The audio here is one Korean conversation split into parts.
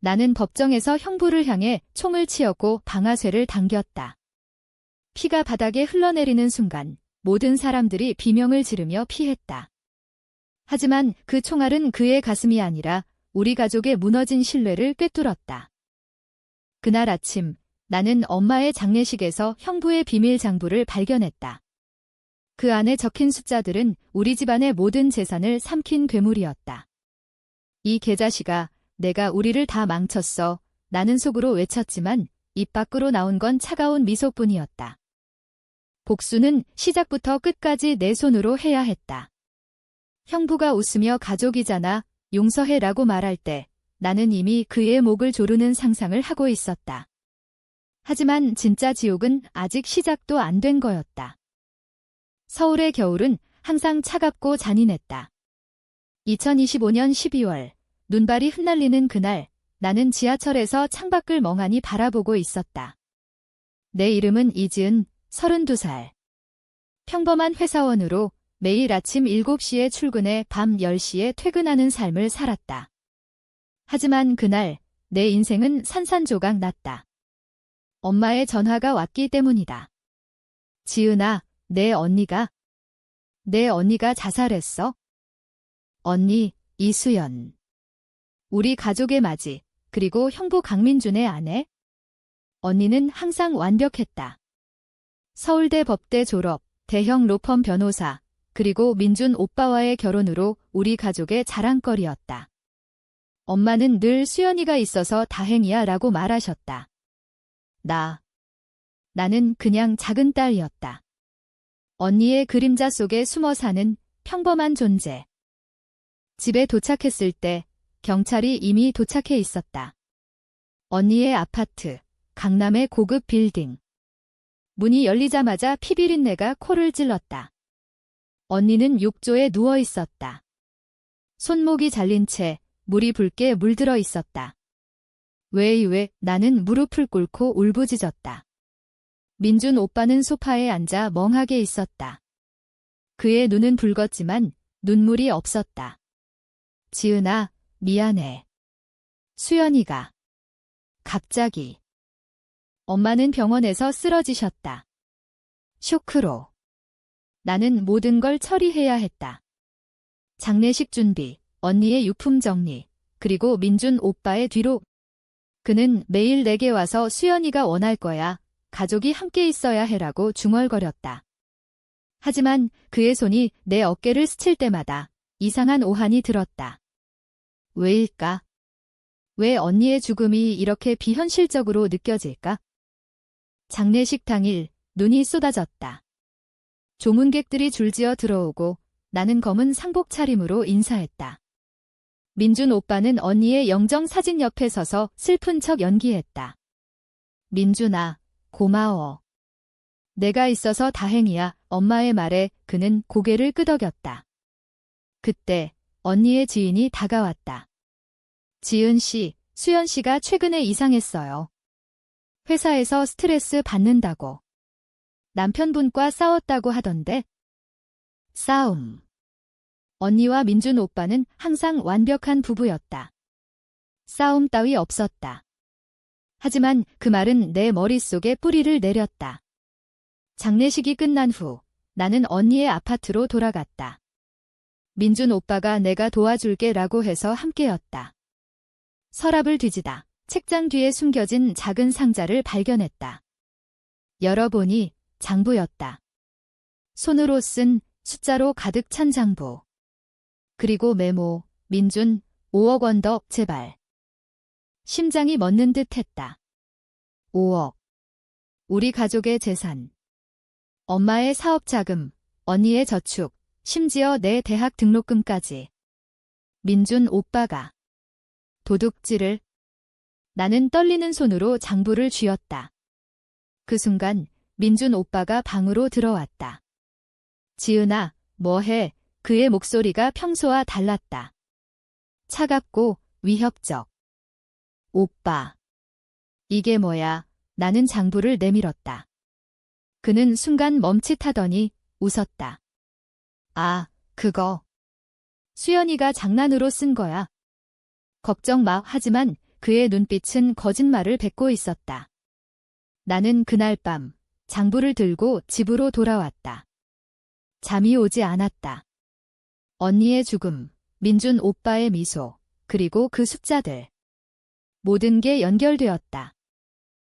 나는 법정에서 형부를 향해 총을 치었고 방아쇠를 당겼다. 피가 바닥에 흘러내리는 순간 모든 사람들이 비명을 지르며 피했다. 하지만 그 총알은 그의 가슴이 아니라 우리 가족의 무너진 신뢰를 꿰뚫었다. 그날 아침 나는 엄마의 장례식에서 형부의 비밀 장부를 발견했다. 그 안에 적힌 숫자들은 우리 집안의 모든 재산을 삼킨 괴물이었다. 이 계자시가 내가 우리를 다 망쳤어. 나는 속으로 외쳤지만 입 밖으로 나온 건 차가운 미소뿐이었다. 복수는 시작부터 끝까지 내 손으로 해야 했다. 형부가 웃으며 가족이잖아, 용서해라고 말할 때 나는 이미 그의 목을 조르는 상상을 하고 있었다. 하지만 진짜 지옥은 아직 시작도 안 된 거였다. 서울의 겨울은 항상 차갑고 잔인했다. 2025년 12월, 눈발이 흩날리는 그날, 나는 지하철에서 창밖을 멍하니 바라보고 있었다. 내 이름은 이지은, 32살. 평범한 회사원으로 매일 아침 7시에 출근해 밤 10시에 퇴근하는 삶을 살았다. 하지만 그날, 내 인생은 산산조각 났다. 엄마의 전화가 왔기 때문이다. 지은아, 내 언니가 자살했어. 언니, 이수연. 우리 가족의 맞이, 그리고 형부 강민준의 아내. 언니는 항상 완벽했다. 서울대 법대 졸업, 대형 로펌 변호사, 그리고 민준 오빠와의 결혼으로 우리 가족의 자랑거리였다. 엄마는 늘 수연이가 있어서 다행이야 라고 말하셨다. 나는 그냥 작은 딸이었다. 언니의 그림자 속에 숨어 사는 평범한 존재. 집에 도착했을 때 경찰이 이미 도착해 있었다. 언니의 아파트, 강남의 고급 빌딩. 문이 열리자마자 피비린내가 코를 찔렀다. 언니는 욕조에 누워 있었다. 손목이 잘린 채 물이 붉게 물들어 있었다. 왜 나는 무릎을 꿇고 울부짖었다. 민준 오빠는 소파에 앉아 멍하게 있었다. 그의 눈은 붉었지만 눈물이 없었다. 지은아, 미안해. 수연이가. 갑자기. 엄마는 병원에서 쓰러지셨다. 쇼크로. 나는 모든 걸 처리해야 했다. 장례식 준비, 언니의 유품 정리, 그리고 민준 오빠의 뒤로. 그는 매일 내게 와서 수연이가 원할 거야. 가족이 함께 있어야 해라고 중얼거렸다. 하지만 그의 손이 내 어깨를 스칠 때마다 이상한 오한이 들었다. 왜일까? 왜 언니의 죽음이 이렇게 비현실적으로 느껴질까? 장례식 당일 눈이 쏟아졌다. 조문객들이 줄지어 들어오고 나는 검은 상복 차림으로 인사했다. 민준 오빠는 언니의 영정 사진 옆에 서서 슬픈 척 연기했다. 민준아, 고마워. 내가 있어서 다행이야. 엄마의 말에 그는 고개를 끄덕였다. 그때 언니의 지인이 다가왔다. 지은 씨, 수연 씨가 최근에 이상했어요. 회사에서 스트레스 받는다고. 남편분과 싸웠다고 하던데. 싸움. 언니와 민준 오빠는 항상 완벽한 부부였다. 싸움 따위 없었다. 하지만 그 말은 내 머릿속에 뿌리를 내렸다. 장례식이 끝난 후 나는 언니의 아파트로 돌아갔다. 민준 오빠가 내가 도와줄게 라고 해서 함께였다. 서랍을 뒤지다 책장 뒤에 숨겨진 작은 상자를 발견했다. 열어보니 장부였다. 손으로 쓴 숫자로 가득 찬 장부. 그리고 메모, 민준, 5억 원 더, 제발. 심장이 멎는 듯 했다. 5억. 우리 가족의 재산. 엄마의 사업 자금, 언니의 저축, 심지어 내 대학 등록금까지. 민준 오빠가. 도둑질을. 나는 떨리는 손으로 장부를 쥐었다. 그 순간 민준 오빠가 방으로 들어왔다. 지은아, 뭐해? 그의 목소리가 평소와 달랐다. 차갑고 위협적. 오빠. 이게 뭐야? 나는 장부를 내밀었다. 그는 순간 멈칫하더니 웃었다. 아, 그거. 수연이가 장난으로 쓴 거야. 걱정 마. 하지만 그의 눈빛은 거짓말을 뱉고 있었다. 나는 그날 밤 장부를 들고 집으로 돌아왔다. 잠이 오지 않았다. 언니의 죽음, 민준 오빠의 미소, 그리고 그 숫자들. 모든 게 연결되었다.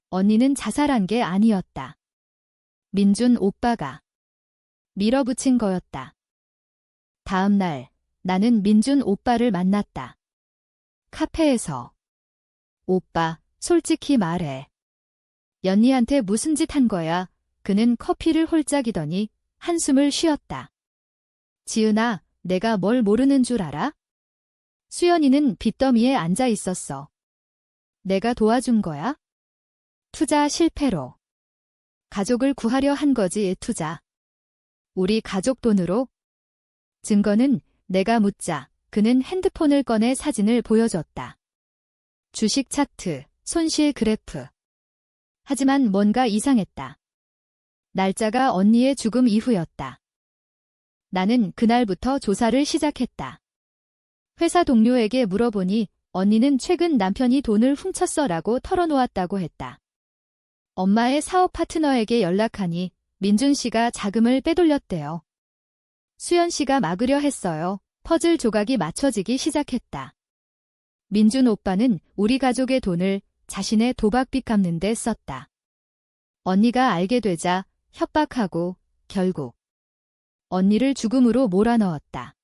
언니는 자살한 게 아니었다. 민준 오빠가 밀어붙인 거였다. 다음 날 나는 민준 오빠를 만났다. 카페에서. 오빠, 솔직히 말해. 연희한테 무슨 짓 한 거야? 그는 커피를 홀짝이더니 한숨을 쉬었다. 지은아, 내가 뭘 모르는 줄 알아? 수연이는 빚더미에 앉아 있었어. 내가 도와준 거야? 투자 실패로. 가족을 구하려 한 거지, 투자. 우리 가족 돈으로? 증거는 내가 묻자 그는 핸드폰을 꺼내 사진을 보여줬다. 주식 차트, 손실 그래프. 하지만 뭔가 이상했다. 날짜가 언니의 죽음 이후였다. 나는 그날부터 조사를 시작했다. 회사 동료에게 물어보니 언니는 최근 남편이 돈을 훔쳤어라고 털어놓았다고 했다. 엄마의 사업 파트너에게 연락하니 민준 씨가 자금을 빼돌렸대요. 수연 씨가 막으려 했어요. 퍼즐 조각이 맞춰지기 시작했다. 민준 오빠는 우리 가족의 돈을 자신의 도박빚 갚는 데 썼다. 언니가 알게 되자 협박하고 결국 언니를 죽음으로 몰아넣었다.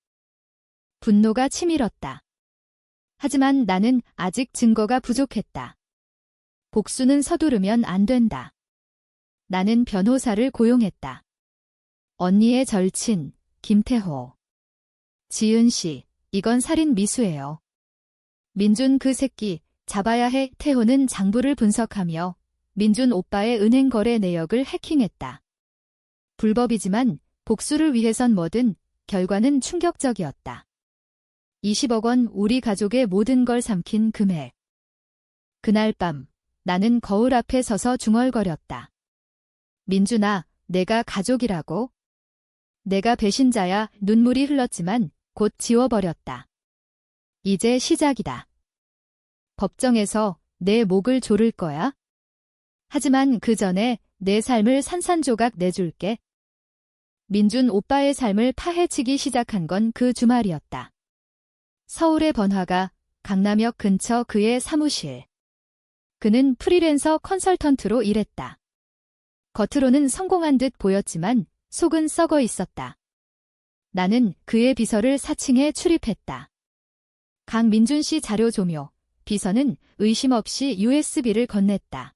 분노가 치밀었다. 하지만 나는 아직 증거가 부족했다. 복수는 서두르면 안 된다. 나는 변호사를 고용했다. 언니의 절친, 김태호. 지은 씨, 이건 살인 미수예요. 민준 그 새끼, 잡아야 해. 태호는 장부를 분석하며 민준 오빠의 은행 거래 내역을 해킹했다. 불법이지만 복수를 위해선 뭐든 결과는 충격적이었다. 20억 원 우리 가족의 모든 걸 삼킨 금액. 그날 밤 나는 거울 앞에 서서 중얼거렸다. 민준아, 내가 가족이라고? 내가 배신자야. 눈물이 흘렀지만 곧 지워버렸다. 이제 시작이다. 법정에서 내 목을 조를 거야? 하지만 그 전에 내 삶을 산산조각 내줄게. 민준 오빠의 삶을 파헤치기 시작한 건 그 주말이었다. 서울의 번화가, 강남역 근처 그의 사무실. 그는 프리랜서 컨설턴트로 일했다. 겉으로는 성공한 듯 보였지만 속은 썩어 있었다. 나는 그의 비서를 사칭해 출입했다. 강민준 씨 자료 조묘. 비서는 의심 없이 USB를 건넸다.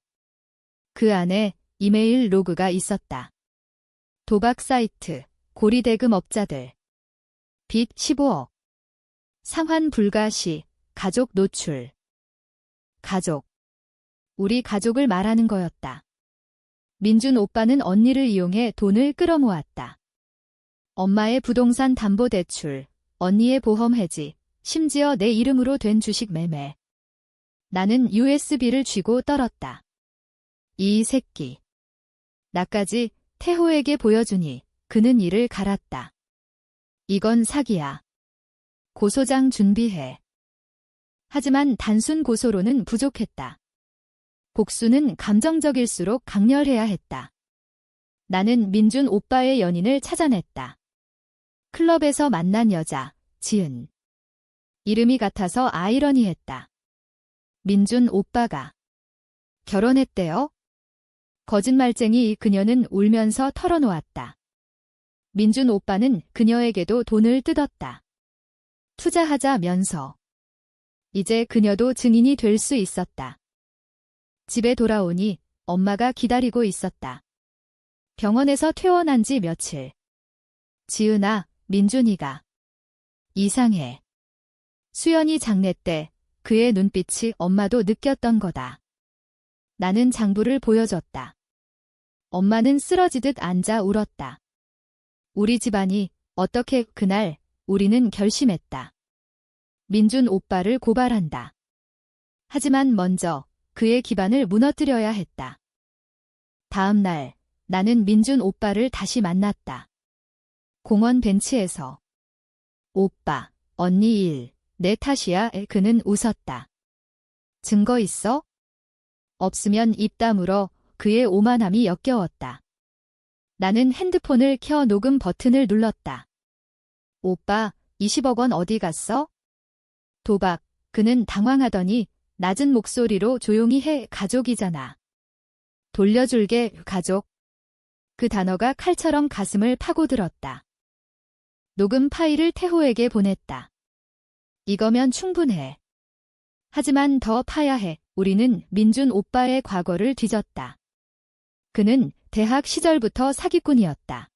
그 안에 이메일 로그가 있었다. 도박 사이트, 고리대금 업자들. 빚 15억. 상환 불가 시, 가족 노출. 가족. 우리 가족을 말하는 거였다. 민준 오빠는 언니를 이용해 돈을 끌어모았다. 엄마의 부동산 담보대출, 언니의 보험 해지, 심지어 내 이름으로 된 주식 매매. 나는 USB를 쥐고 떨었다. 이 새끼. 나까지 태호에게 보여주니 그는 이를 갈았다. 이건 사기야. 고소장 준비해. 하지만 단순 고소로는 부족했다. 복수는 감정적일수록 강렬해야 했다. 나는 민준 오빠의 연인을 찾아냈다. 클럽에서 만난 여자, 지은. 이름이 같아서 아이러니했다. 민준 오빠가 결혼했대요? 거짓말쟁이 그녀는 울면서 털어놓았다. 민준 오빠는 그녀에게도 돈을 뜯었다. 투자하자면서. 이제 그녀도 증인이 될 수 있었다. 집에 돌아오니 엄마가 기다리고 있었다. 병원에서 퇴원한 지 며칠. 지은아, 민준이가 이상해. 수연이 장례 때 그의 눈빛이 엄마도 느꼈던 거다. 나는 장부를 보여줬다. 엄마는 쓰러지듯 앉아 울었다. 우리 집안이 어떻게 그날 우리는 결심했다. 민준 오빠를 고발한다. 하지만 먼저 그의 기반을 무너뜨려야 했다. 다음 날 나는 민준 오빠를 다시 만났다. 공원 벤치에서. 오빠, 언니 일, 내 탓이야. 그는 웃었다. 증거 있어? 없으면 입 다물어. 그의 오만함이 역겨웠다. 나는 핸드폰을 켜 녹음 버튼을 눌렀다. 오빠, 20억 원 어디 갔어? 도박. 그는 당황하더니 낮은 목소리로 조용히 해. 가족이잖아. 돌려줄게, 가족. 그 단어가 칼처럼 가슴을 파고들었다. 녹음 파일을 태호에게 보냈다. 이거면 충분해. 하지만 더 파야 해. 우리는 민준 오빠의 과거를 뒤졌다. 그는 대학 시절부터 사기꾼이었다.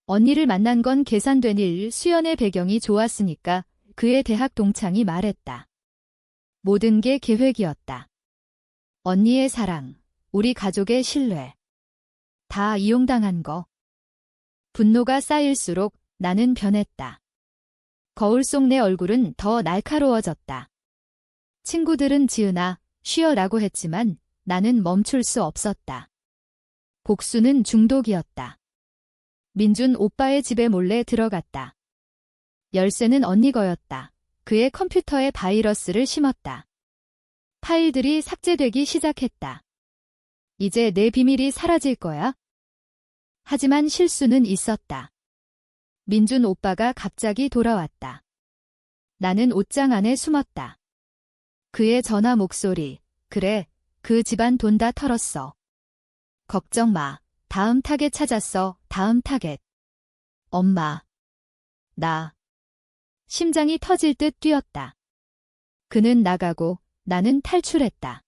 언니를 만난 건 계산된 일. 수연의 배경이 좋았으니까. 그의 대학 동창이 말했다. 모든 게 계획이었다. 언니의 사랑, 우리 가족의 신뢰. 다 이용당한 거. 분노가 쌓일수록 나는 변했다. 거울 속 내 얼굴은 더 날카로워졌다. 친구들은 지은아, 쉬어라고 했지만 나는 멈출 수 없었다. 복수는 중독이었다. 민준 오빠의 집에 몰래 들어갔다. 열쇠는 언니 거였다. 그의 컴퓨터에 바이러스를 심었다. 파일들이 삭제되기 시작했다. 이제 내 비밀이 사라질 거야? 하지만 실수는 있었다. 민준 오빠가 갑자기 돌아왔다. 나는 옷장 안에 숨었다. 그의 전화 목소리. 그래, 그 집안 돈 다 털었어. 걱정 마. 다음 타겟 찾았어. 다음 타겟. 엄마. 나. 심장이 터질 듯 뛰었다. 그는 나가고 나는 탈출했다.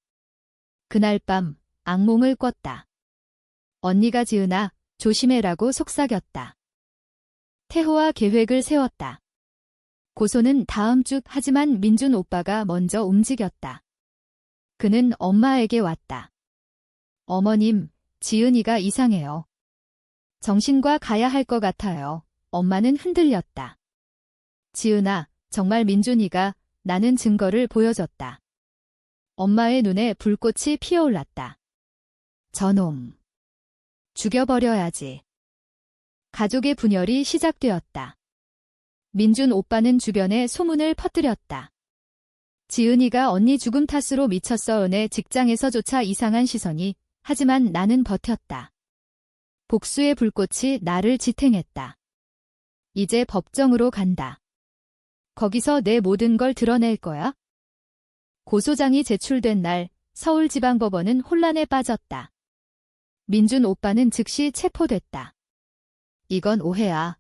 그날 밤 악몽을 꿨다. 언니가 지은아, 조심해라고 속삭였다. 태호와 계획을 세웠다. 고소는 다음 주. 하지만 민준 오빠가 먼저 움직였다. 그는 엄마에게 왔다. 어머님, 지은이가 이상해요. 정신과 가야 할 것 같아요. 엄마는 흔들렸다. 지은아, 정말 민준이가. 나는 증거를 보여줬다. 엄마의 눈에 불꽃이 피어올랐다. 저놈. 죽여버려야지. 가족의 분열이 시작되었다. 민준 오빠는 주변에 소문을 퍼뜨렸다. 지은이가 언니 죽음 탓으로 미쳤어. 내 직장에서조차 이상한 시선이. 하지만 나는 버텼다. 복수의 불꽃이 나를 지탱했다. 이제 법정으로 간다. 거기서 내 모든 걸 드러낼 거야? 고소장이 제출된 날 서울지방법원은 혼란에 빠졌다. 민준 오빠는 즉시 체포됐다. 이건 오해야.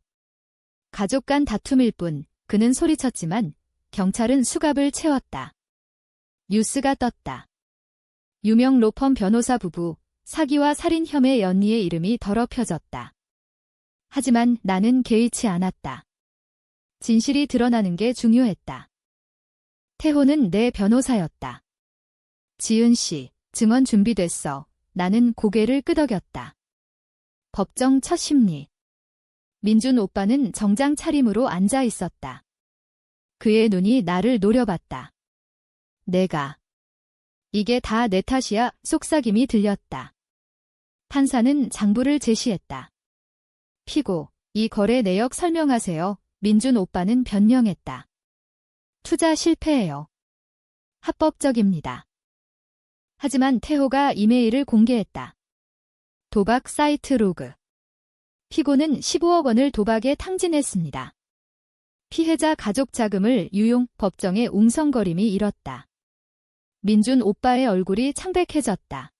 가족 간 다툼일 뿐. 그는 소리쳤지만 경찰은 수갑을 채웠다. 뉴스가 떴다. 유명 로펌 변호사 부부, 사기와 살인 혐의 연이의 이름이 더럽혀졌다. 하지만 나는 개의치 않았다. 진실이 드러나는 게 중요했다. 태호는 내 변호사였다. 지은 씨, 증언 준비됐어. 나는 고개를 끄덕였다. 법정 첫 심리. 민준 오빠는 정장 차림으로 앉아 있었다. 그의 눈이 나를 노려봤다. 내가. 이게 다 내 탓이야. 속삭임이 들렸다. 판사는 장부를 제시했다. 피고, 이 거래 내역 설명하세요. 민준 오빠는 변명했다. 투자 실패예요. 합법적입니다. 하지만 태호가 이메일을 공개했다. 도박 사이트 로그. 피고는 15억 원을 도박에 탕진했습니다. 피해자 가족 자금을 유용. 법정의 웅성거림이 일었다. 민준 오빠의 얼굴이 창백해졌다.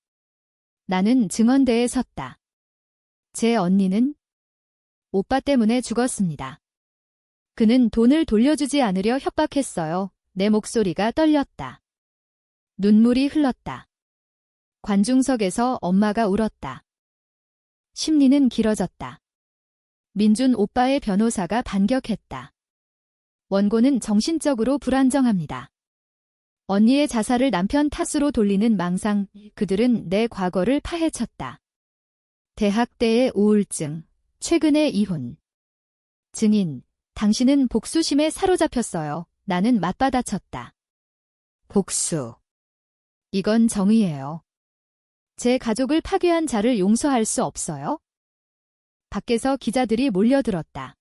나는 증언대에 섰다. 제 언니는 오빠 때문에 죽었습니다. 그는 돈을 돌려주지 않으려 협박했어요. 내 목소리가 떨렸다. 눈물이 흘렀다. 관중석에서 엄마가 울었다. 심리는 길어졌다. 민준 오빠의 변호사가 반격했다. 원고는 정신적으로 불안정합니다. 언니의 자살을 남편 탓으로 돌리는 망상. 그들은 내 과거를 파헤쳤다. 대학 때의 우울증, 최근의 이혼. 증인, 당신은 복수심에 사로잡혔어요. 나는 맞받아쳤다. 복수. 이건 정의예요. 제 가족을 파괴한 자를 용서할 수 없어요? 밖에서 기자들이 몰려들었다.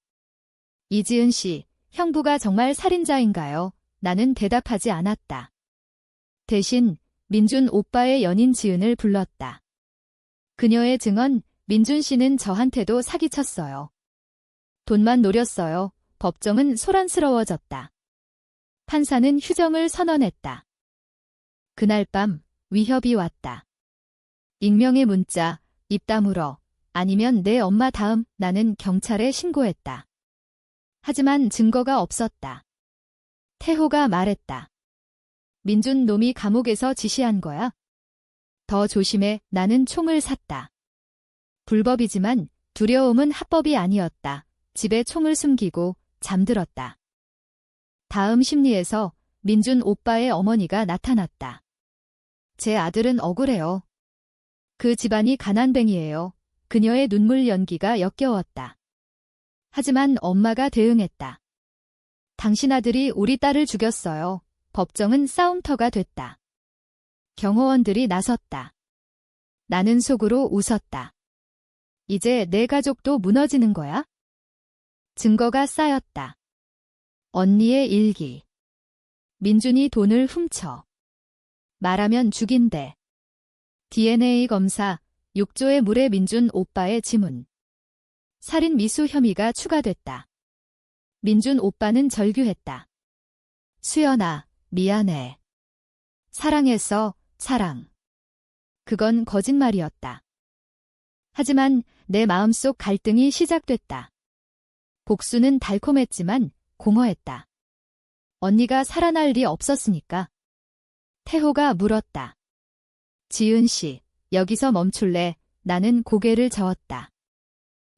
이지은 씨, 형부가 정말 살인자인가요? 나는 대답하지 않았다. 대신 민준 오빠의 연인 지은을 불렀다. 그녀의 증언, 민준 씨는 저한테도 사기쳤어요. 돈만 노렸어요. 법정은 소란스러워졌다. 판사는 휴정을 선언했다. 그날 밤 위협이 왔다. 익명의 문자, 입 다물어. 아니면 내 엄마 다음. 나는 경찰에 신고했다. 하지만 증거가 없었다. 태호가 말했다. 민준 놈이 감옥에서 지시한 거야. 더 조심해. 나는 총을 샀다. 불법이지만 두려움은 합법이 아니었다. 집에 총을 숨기고 잠들었다. 다음 심리에서 민준 오빠의 어머니가 나타났다. 제 아들은 억울해요. 그 집안이 가난뱅이에요. 그녀의 눈물 연기가 역겨웠다. 하지만 엄마가 대응했다. 당신 아들이 우리 딸을 죽였어요. 법정은 싸움터가 됐다. 경호원들이 나섰다. 나는 속으로 웃었다. 이제 내 가족도 무너지는 거야? 증거가 쌓였다. 언니의 일기. 민준이 돈을 훔쳐. 말하면 죽인대. DNA 검사, 6조의 물의 민준 오빠의 지문. 살인 미수 혐의가 추가됐다. 민준 오빠는 절규했다. 수연아, 미안해. 사랑했어, 사랑. 그건 거짓말이었다. 하지만 내 마음속 갈등이 시작됐다. 복수는 달콤했지만 공허했다. 언니가 살아날 리 없었으니까. 태호가 물었다. 지은 씨, 여기서 멈출래? 나는 고개를 저었다.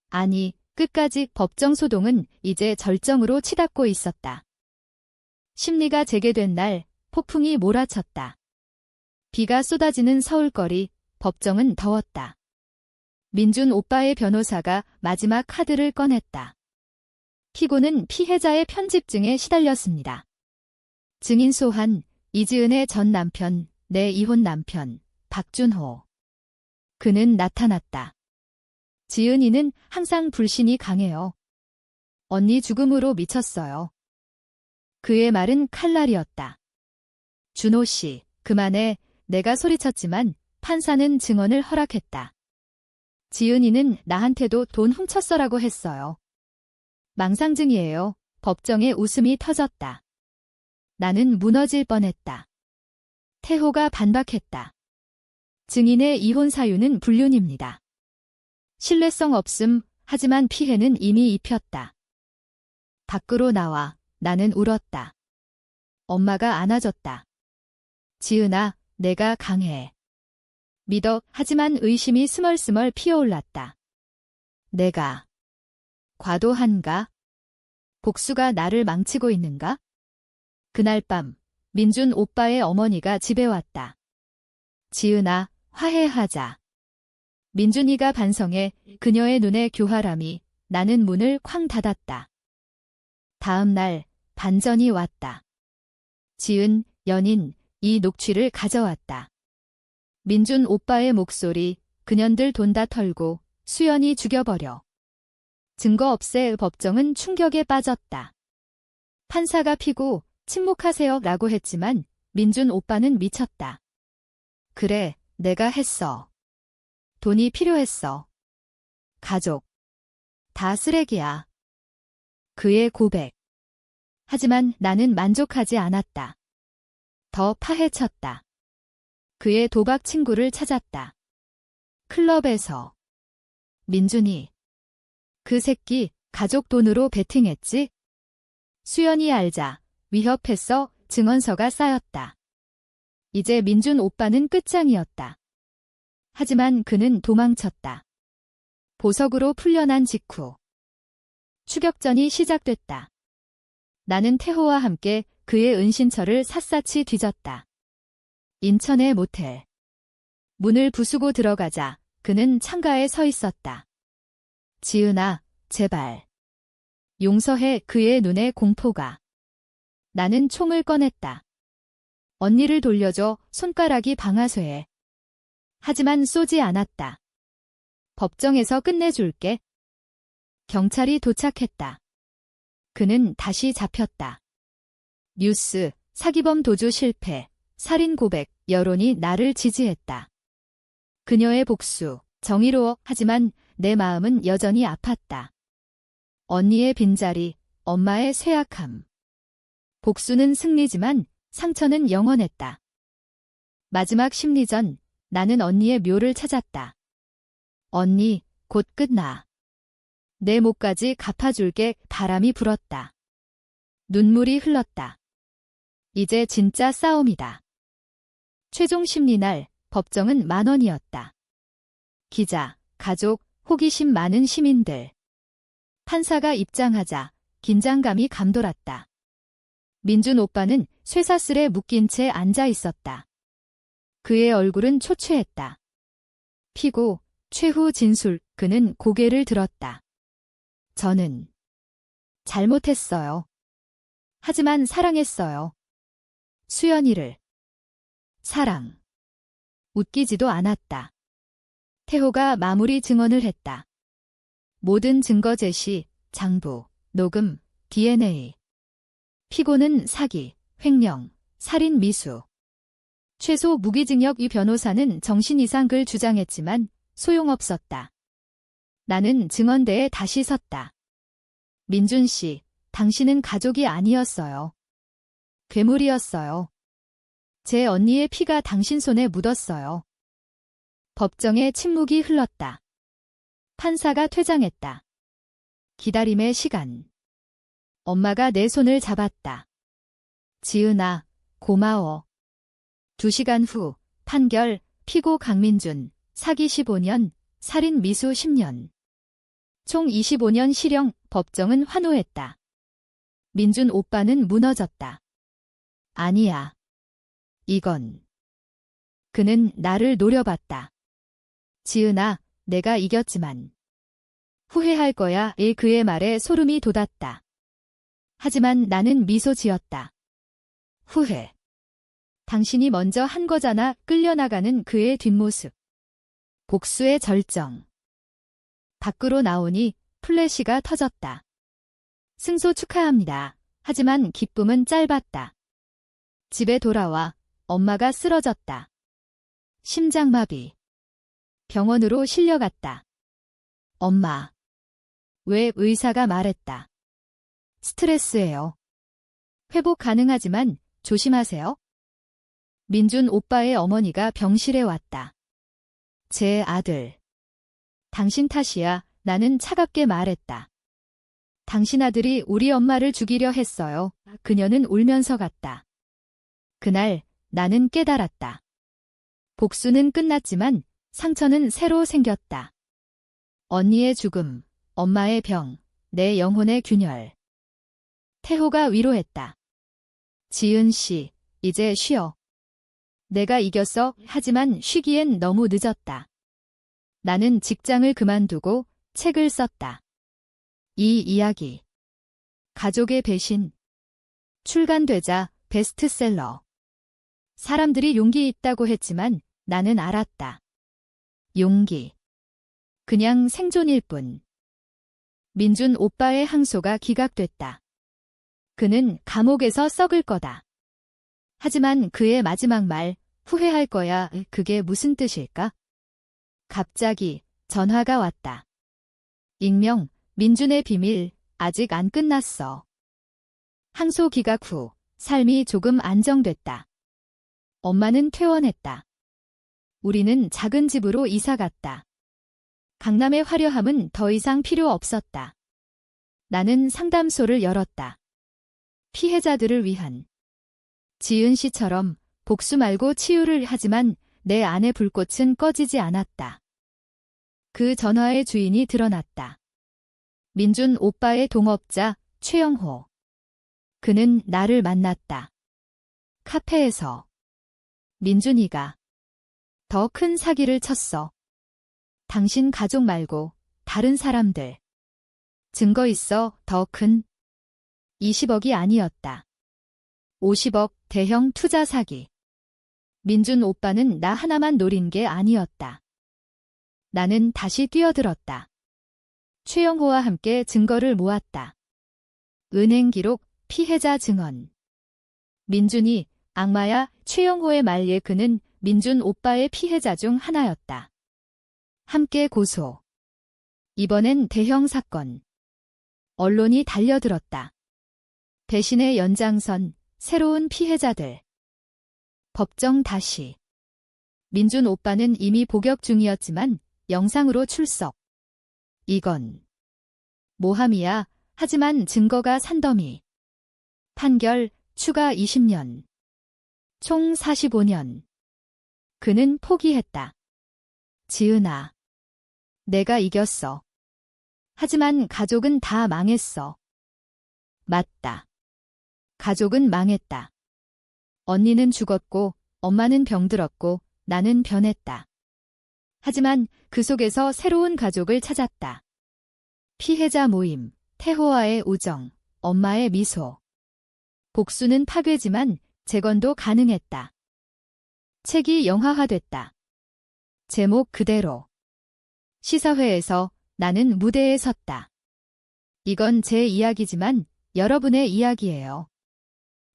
아니, 끝까지. 법정 소동은 이제 절정으로 치닫고 있었다. 심리가 재개된 날, 폭풍이 몰아쳤다. 비가 쏟아지는 서울거리, 법정은 더웠다. 민준 오빠의 변호사가 마지막 카드를 꺼냈다. 피고는 피해자의 편집증에 시달렸습니다. 증인 소환, 이지은의 전 남편, 내 이혼 남편, 박준호. 그는 나타났다. 지은이는 항상 불신이 강해요. 언니 죽음으로 미쳤어요. 그의 말은 칼날이었다. 준호 씨, 그만해. 내가 소리쳤지만 판사는 증언을 허락했다. 지은이는 나한테도 돈 훔쳤어라고 했어요. 망상증이에요. 법정에 웃음이 터졌다. 나는 무너질 뻔했다. 태호가 반박했다. 증인의 이혼 사유는 불륜입니다. 신뢰성 없음, 하지만 피해는 이미 입혔다. 밖으로 나와. 나는 울었다. 엄마가 안아줬다. 지은아, 내가 강해. 믿어. 하지만 의심이 스멀스멀 피어올랐다. 내가 과도한가? 복수가 나를 망치고 있는가? 그날 밤, 민준 오빠의 어머니가 집에 왔다. 지은아, 화해하자. 민준이가 반성해. 그녀의 눈에 교활함이. 나는 문을 쾅 닫았다. 다음 날 반전이 왔다. 지은, 연인, 이 녹취를 가져왔다. 민준 오빠의 목소리, 그년들 돈 다 털고 수연이 죽여버려. 증거 없애. 법정은 충격에 빠졌다. 판사가 피고 침묵하세요 라고 했지만 민준 오빠는 미쳤다. 그래, 내가 했어. 돈이 필요했어. 가족. 다 쓰레기야. 그의 고백. 하지만 나는 만족하지 않았다. 더 파헤쳤다. 그의 도박 친구를 찾았다. 클럽에서. 민준이. 그 새끼 가족 돈으로 베팅했지? 수연이 알자. 위협했어. 증언서가 쌓였다. 이제 민준 오빠는 끝장이었다. 하지만 그는 도망쳤다. 보석으로 풀려난 직후. 추격전이 시작됐다. 나는 태호와 함께 그의 은신처를 샅샅이 뒤졌다. 인천의 모텔. 문을 부수고 들어가자 그는 창가에 서 있었다. 지은아, 제발. 용서해. 그의 눈에 공포가. 나는 총을 꺼냈다. 언니를 돌려줘. 손가락이 방아쇠에. 하지만 쏘지 않았다. 법정에서 끝내줄게. 경찰이 도착했다. 그는 다시 잡혔다. 뉴스, 사기범 도주 실패. 살인 고백, 여론이 나를 지지했다. 그녀의 복수, 정의로워 하지만 내 마음은 여전히 아팠다. 언니의 빈자리, 엄마의 쇠약함. 복수는 승리지만 상처는 영원했다. 마지막 심리전, 나는 언니의 묘를 찾았다. 언니, 곧 끝나. 내 목까지 갚아줄게. 바람이 불었다. 눈물이 흘렀다. 이제 진짜 싸움이다. 최종 심리날, 법정은 10,000원이었다. 기자, 가족, 호기심 많은 시민들. 판사가 입장하자 긴장감이 감돌았다. 민준 오빠는 쇠사슬에 묶인 채 앉아 있었다. 그의 얼굴은 초췌했다. 피고, 최후 진술, 그는 고개를 들었다. 저는 잘못했어요. 하지만 사랑했어요. 수연이를. 사랑. 웃기지도 않았다. 태호가 마무리 증언을 했다. 모든 증거 제시, 장부, 녹음, DNA. 피고는 사기, 횡령, 살인 미수. 최소 무기징역. 이 변호사는 정신 이상을 주장했지만 소용없었다. 나는 증언대에 다시 섰다. 민준 씨, 당신은 가족이 아니었어요. 괴물이었어요. 제 언니의 피가 당신 손에 묻었어요. 법정에 침묵이 흘렀다. 판사가 퇴장했다. 기다림의 시간. 엄마가 내 손을 잡았다. 지은아, 고마워. 2시간 후, 판결, 피고 강민준, 사기 15년, 살인 미수 10년. 총 25년 실형. 법정은 환호했다. 민준 오빠는 무너졌다. 아니야. 이건. 그는 나를 노려봤다. 지은아, 내가 이겼지만. 후회할 거야. 그의 말에 소름이 돋았다. 하지만 나는 미소 지었다. 후회. 당신이 먼저 한 거잖아. 끌려나가는 그의 뒷모습. 복수의 절정. 밖으로 나오니 플래시가 터졌다. 승소 축하합니다. 하지만 기쁨은 짧았다. 집에 돌아와 엄마가 쓰러졌다. 심장마비. 병원으로 실려갔다. 엄마. 왜? 의사가 말했다. 스트레스예요. 회복 가능하지만 조심하세요. 민준 오빠의 어머니가 병실에 왔다. 제 아들. 당신 탓이야. 나는 차갑게 말했다. 당신 아들이 우리 엄마를 죽이려 했어요. 그녀는 울면서 갔다. 그날 나는 깨달았다. 복수는 끝났지만 상처는 새로 생겼다. 언니의 죽음, 엄마의 병, 내 영혼의 균열. 태호가 위로했다. 지은 씨, 이제 쉬어. 내가 이겼어. 하지만 쉬기엔 너무 늦었다. 나는 직장을 그만두고 책을 썼다. 이 이야기. 가족의 배신. 출간되자 베스트셀러. 사람들이 용기 있다고 했지만 나는 알았다. 용기. 그냥 생존일 뿐. 민준 오빠의 항소가 기각됐다. 그는 감옥에서 썩을 거다. 하지만 그의 마지막 말, 후회할 거야. 그게 무슨 뜻일까? 갑자기 전화가 왔다. 익명, 민준의 비밀, 아직 안 끝났어. 항소 기각 후 삶이 조금 안정됐다. 엄마는 퇴원했다. 우리는 작은 집으로 이사 갔다. 강남의 화려함은 더 이상 필요 없었다. 나는 상담소를 열었다. 피해자들을 위한. 지은 씨처럼 복수 말고 치유를. 하지만 내 안의 불꽃은 꺼지지 않았다. 그 전화의 주인이 드러났다. 민준 오빠의 동업자 최영호. 그는 나를 만났다. 카페에서. 민준이가 더 큰 사기를 쳤어. 당신 가족 말고 다른 사람들. 증거 있어. 더 큰. 20억이 아니었다. 50억 대형 투자 사기. 민준 오빠는 나 하나만 노린 게 아니었다. 나는 다시 뛰어들었다. 최영호와 함께 증거를 모았다. 은행 기록, 피해자 증언. 민준이 악마야, 최영호의 말에 그는 민준 오빠의 피해자 중 하나였다. 함께 고소. 이번엔 대형 사건. 언론이 달려들었다. 배신의 연장선, 새로운 피해자들. 법정 다시. 민준 오빠는 이미 복역 중이었지만 영상으로 출석. 이건 모함이야. 하지만 증거가 산더미. 판결, 추가 20년. 총 45년. 그는 포기했다. 지은아. 내가 이겼어. 하지만 가족은 다 망했어. 맞다. 가족은 망했다. 언니는 죽었고, 엄마는 병들었고, 나는 변했다. 하지만 그 속에서 새로운 가족을 찾았다. 피해자 모임, 태호와의 우정, 엄마의 미소. 복수는 파괴지만 재건도 가능했다. 책이 영화화됐다. 제목 그대로. 시사회에서 나는 무대에 섰다. 이건 제 이야기지만 여러분의 이야기예요.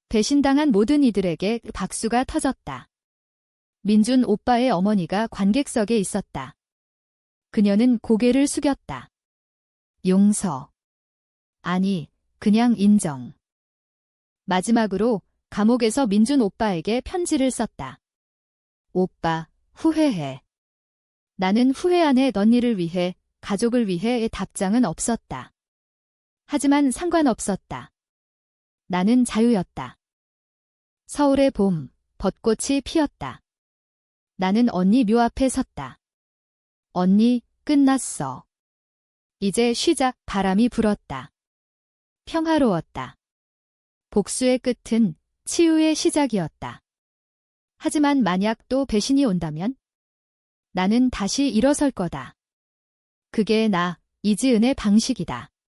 배신당한 모든 이들에게 박수가 터졌다. 민준 오빠의 어머니가 관객석에 있었다. 그녀는 고개를 숙였다. 용서. 아니, 그냥 인정. 마지막으로 감옥에서 민준 오빠에게 편지를 썼다. 오빠, 후회해. 나는 후회 안 해. 언니를 위해, 가족을 위해의 답장은 없었다. 하지만 상관없었다. 나는 자유였다. 서울의 봄, 벚꽃이 피었다. 나는 언니 묘 앞에 섰다. 언니, 끝났어. 이제 쉬자. 바람이 불었다. 평화로웠다. 복수의 끝은 치유의 시작이었다. 하지만 만약 또 배신이 온다면? 나는 다시 일어설 거다. 그게 나, 이지은의 방식이다.